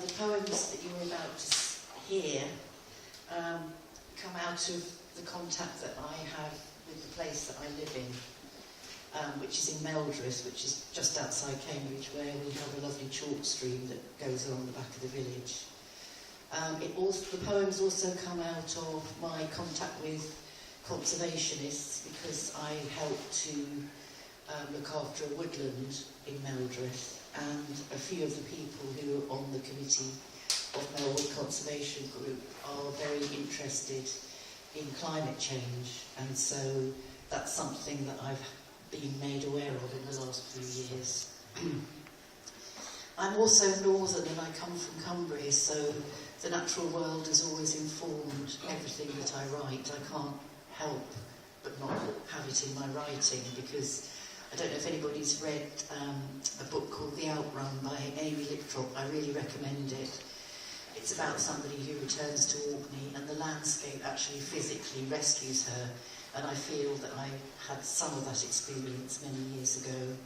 the poems that you're about to hear come out of the contact that I have with the place that I live in, which is in Meldreth, which is just outside Cambridge, where we have a lovely chalk stream that goes along the back of the village. The poems also come out of my contact with conservationists, because I help to look after a woodland in Meldreth, and a few of the people who are on the committee of Melwood Conservation Group are very interested in climate change, and so that's something that I've been made aware of in the last few years. I'm also northern and I come from Cumbria, so the natural world has always informed everything that I write. I can't help but not have it in my writing, because I don't know if anybody's read a book called The Outrun by Amy Liptrop. I really recommend it. It's about somebody who returns to Orkney and the landscape actually physically rescues her, and I feel that I had some of that experience many years ago.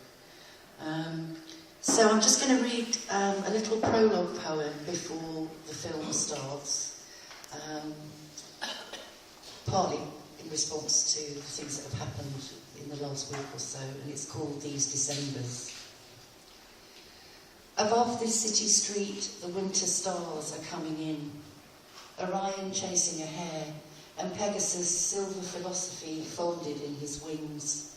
So I'm just going to read a little prologue poem before the film starts, partly in response to the things that have happened in the last week or so, and it's called These Decembers. Above this city street, the winter stars are coming in, Orion chasing a hare, and Pegasus' silver philosophy folded in his wings.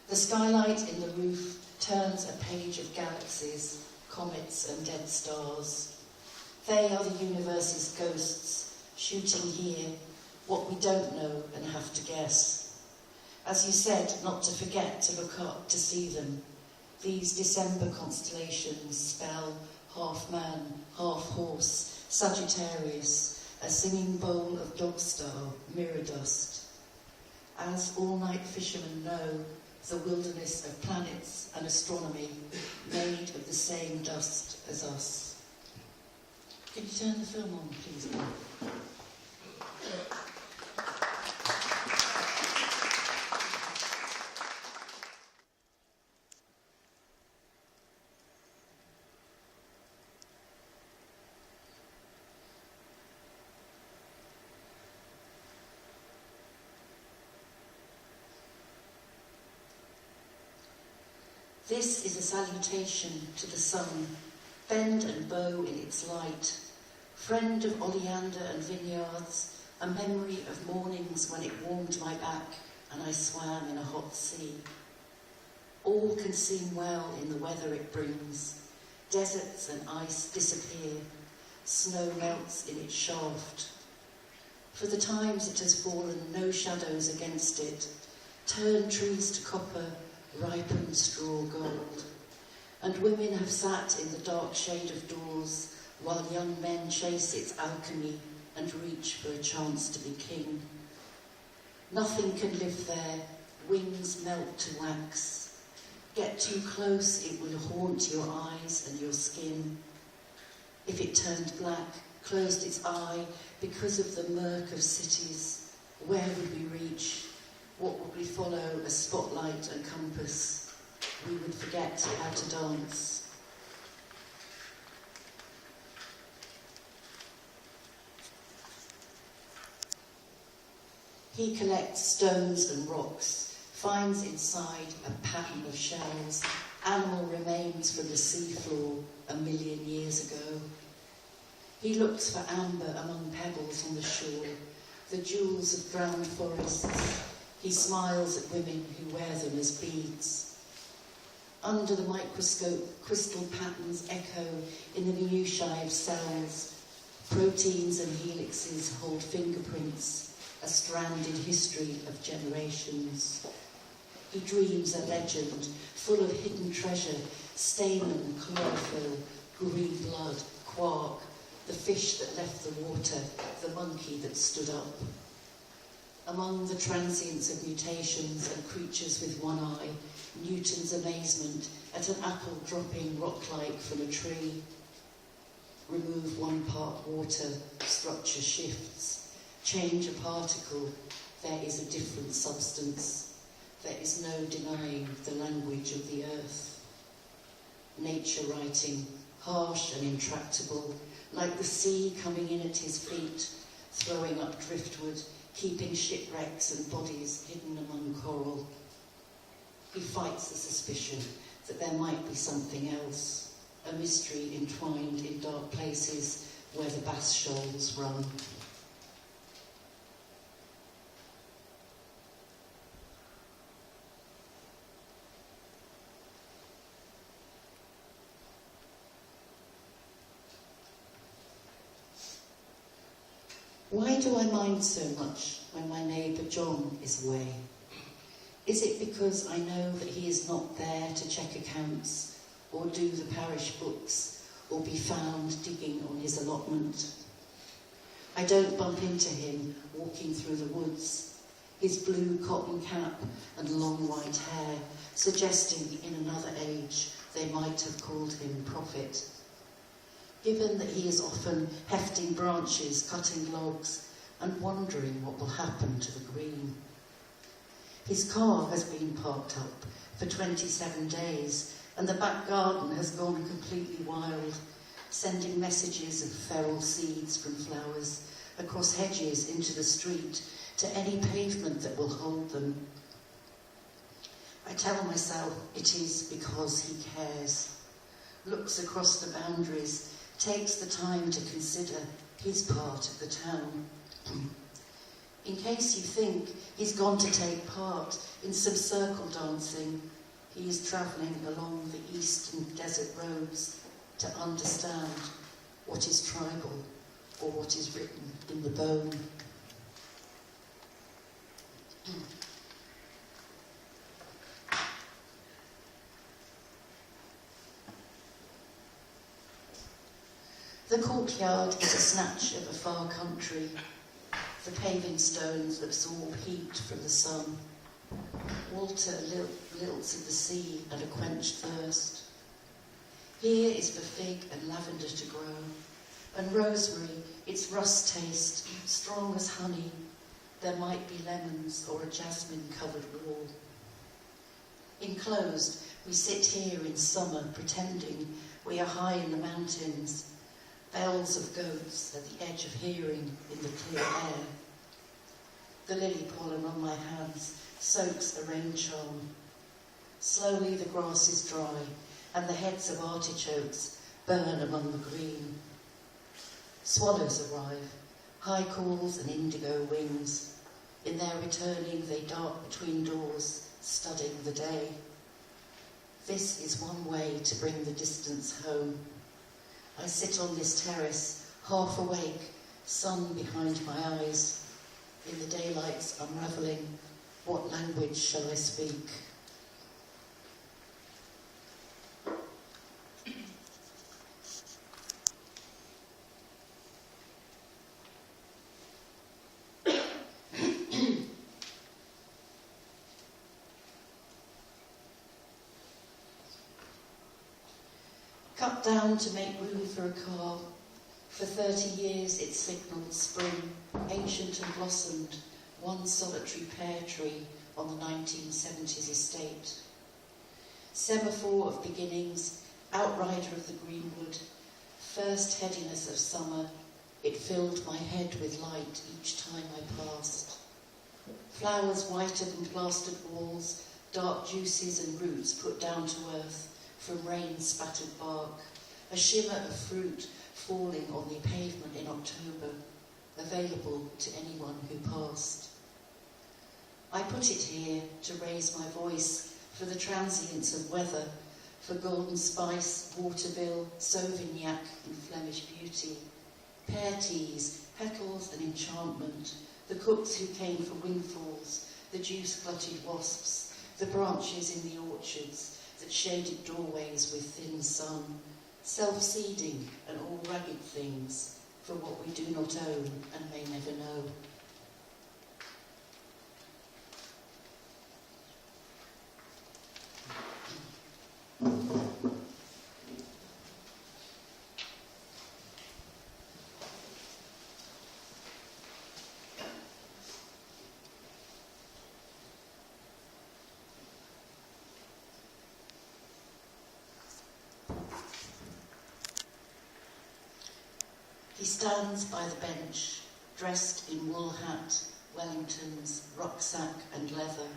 The skylight in the roof turns a page of galaxies, comets and dead stars. They are the universe's ghosts, shooting here what we don't know and have to guess. As you said, not to forget to look up to see them. These December constellations spell half man, half horse, Sagittarius, a singing bowl of dogstar, mirror dust. As all-night fishermen know, the wilderness of planets and astronomy made of the same dust as us. Can you turn the film on, please? This is a salutation to the sun, bend and bow in its light, friend of oleander and vineyards, a memory of mornings when it warmed my back and I swam in a hot sea. All can seem well in the weather it brings. Deserts and ice disappear, snow melts in its shaft. For the times it has fallen, no shadows against it, turn trees to copper, ripened straw gold, and women have sat in the dark shade of doors while young men chase its alchemy and reach for a chance to be king. Nothing can live there, wings melt to wax. Get too close, it will haunt your eyes and your skin. If it turned black, closed its eye because of the murk of cities, where would we reach? What would we follow, a spotlight and compass? We would forget how to dance. He collects stones and rocks, finds inside a pattern of shells, animal remains from the seafloor 1,000,000 years ago. He looks for amber among pebbles on the shore, the jewels of drowned forests. He smiles at women who wear them as beads. Under the microscope, crystal patterns echo in the minutiae of cells. Proteins and helixes hold fingerprints, a stranded history of generations. He dreams a legend full of hidden treasure, stamen, chlorophyll, green blood, quark, the fish that left the water, the monkey that stood up. Among the transients of mutations and creatures with one eye, Newton's amazement at an apple dropping rock-like from a tree. Remove one part water, structure shifts. Change a particle, there is a different substance. There is no denying the language of the earth. Nature writing, harsh and intractable, like the sea coming in at his feet, throwing up driftwood, keeping shipwrecks and bodies hidden among coral. He fights the suspicion that there might be something else, a mystery entwined in dark places where the bass shoals run. Why do I mind so much when my neighbour John is away? Is it because I know that he is not there to check accounts or do the parish books or be found digging on his allotment? I don't bump into him walking through the woods, his blue cotton cap and long white hair suggesting in another age they might have called him prophet. Given that he is often hefting branches, cutting logs, and wondering what will happen to the green. His car has been parked up for 27 days, and the back garden has gone completely wild, sending messages of feral seeds from flowers across hedges into the street to any pavement that will hold them. I tell myself it is because he cares, looks across the boundaries, takes the time to consider his part of the town. In case you think he's gone to take part in some circle dancing, he is travelling along the eastern desert roads to understand what is tribal or what is written in the bone. The courtyard is a snatch of a far country. The paving stones absorb heat from the sun. Water lilts in the sea at a quenched thirst. Here is for fig and lavender to grow, and rosemary, its rust taste, strong as honey. There might be lemons or a jasmine-covered wall. Enclosed, we sit here in summer, pretending we are high in the mountains, bells of goats at the edge of hearing in the clear air. The lily pollen on my hands soaks a rain charm. Slowly the grass is dry, and the heads of artichokes burn among the green. Swallows arrive, high calls and indigo wings. In their returning they dart between doors, studying the day. This is one way to bring the distance home. I sit on this terrace, half awake, sun behind my eyes. In the daylight's unravelling, what language shall I speak? Cut down to make room for a car. For 30 years it signalled spring, ancient and blossomed, one solitary pear tree on the 1970s estate. Semaphore of beginnings, outrider of the greenwood, first headiness of summer, it filled my head with light each time I passed. Flowers whiter than plastered walls, dark juices and roots put down to earth from rain-spattered bark, a shimmer of fruit falling on the pavement in October, available to anyone who passed. I put it here to raise my voice for the transience of weather, for golden spice, waterbill, sauvignac and Flemish beauty, pear teas, petals and enchantment, the cooks who came for windfalls, the juice-glutted wasps, the branches in the orchards that shaded doorways with thin sun, self-seeding and all ragged things for what we do not own and may never know. He stands by the bench, dressed in wool hat, Wellingtons, rucksack and leather.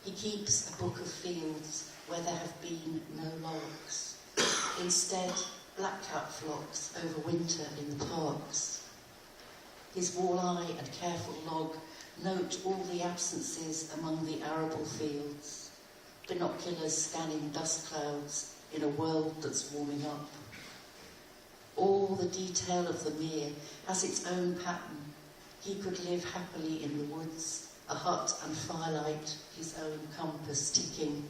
He keeps a book of fields where there have been no larks. Instead, blackcap flocks over winter in the parks. His walleye and careful log note all the absences among the arable fields, binoculars scanning dust clouds in a world that's warming up. All the detail of the mere has its own pattern. He could live happily in the woods, a hut and firelight, his own compass ticking.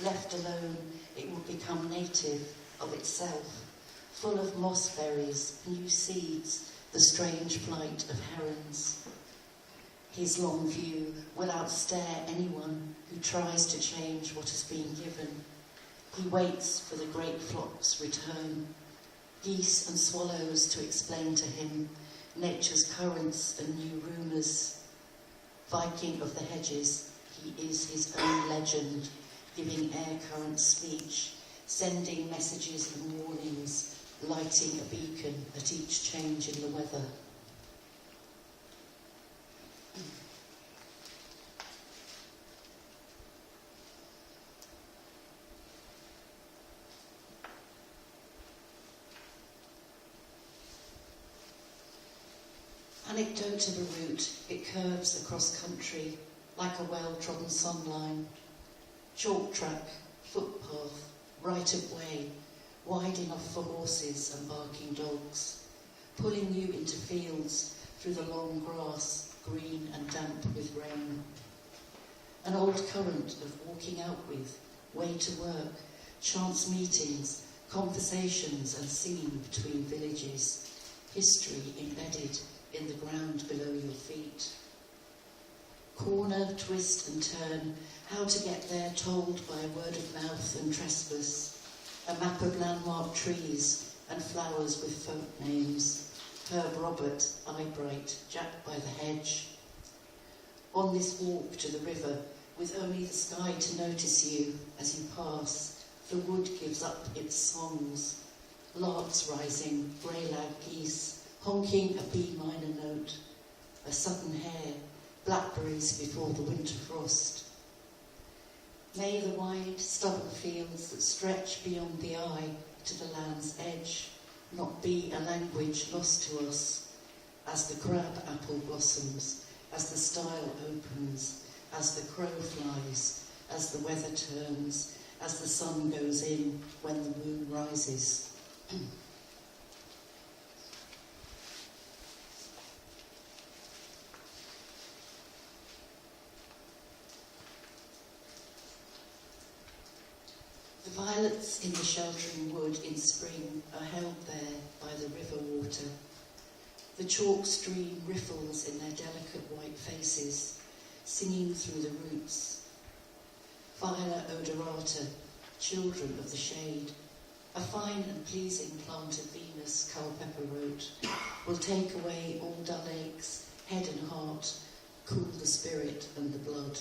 Left alone, it would become native of itself, full of moss berries, new seeds, the strange flight of herons. His long view will outstare anyone who tries to change what has been given. He waits for the great flock's return, geese and swallows to explain to him nature's currents and new rumours. Viking of the hedges, he is his own legend, giving air current speech, sending messages and warnings, lighting a beacon at each change in the weather. Anecdote of a route, it curves across country like a well-trodden sunline. Chalk track, footpath, right of way, wide enough for horses and barking dogs, pulling you into fields through the long grass, green and damp with rain. An old current of walking out with, way to work, chance meetings, conversations and singing between villages, history embedded in the ground below your feet. Corner, twist and turn, how to get there told by word of mouth and trespass, a map of landmark trees and flowers with folk names, Herb Robert, Eyebright, Jack by the hedge. On this walk to the river, with only the sky to notice you as you pass, the wood gives up its songs, larks rising, grey-lag geese, honking a B minor note, a sudden hare, blackberries before the winter frost. May the wide, stubborn fields that stretch beyond the eye to the land's edge not be a language lost to us, as the crab apple blossoms, as the stile opens, as the crow flies, as the weather turns, as the sun goes in when the moon rises. The violets in the sheltering wood in spring are held there by the river water. The chalk stream riffles in their delicate white faces, singing through the roots. Viola odorata, children of the shade, a fine and pleasing plant of Venus, Culpeper wrote, will take away all dull aches, head and heart, cool the spirit and the blood.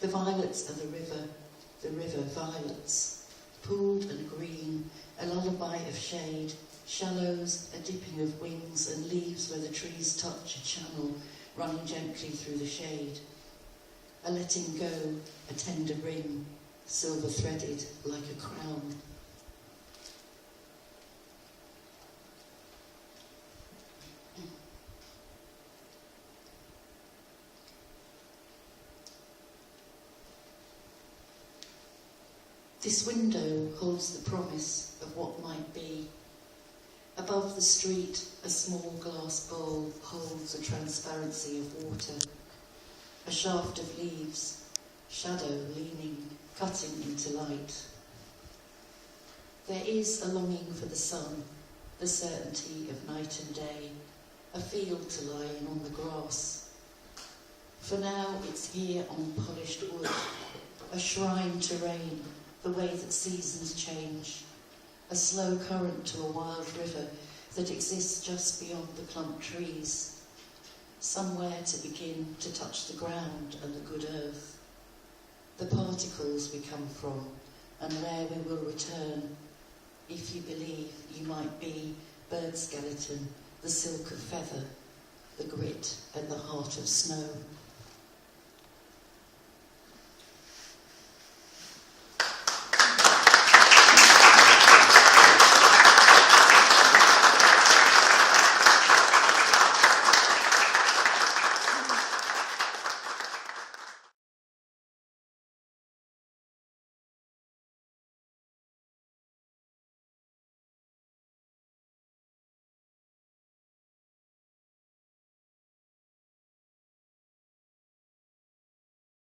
The violets are the river violets, pooled and green, a lullaby of shade, shallows, a dipping of wings and leaves where the trees touch a channel running gently through the shade. A letting go, a tender ring, silver threaded like a crown. This window holds the promise of what might be. Above the street, a small glass bowl holds a transparency of water. A shaft of leaves, shadow leaning, cutting into light. There is a longing for the sun, the certainty of night and day, a field to lie in on the grass. For now it's here on polished wood, a shrine to rain, the way that seasons change, a slow current to a wild river that exists just beyond the clumped trees, somewhere to begin to touch the ground and the good earth, the particles we come from and where we will return, if you believe you might be bird skeleton, the silk of feather, the grit at the heart of snow.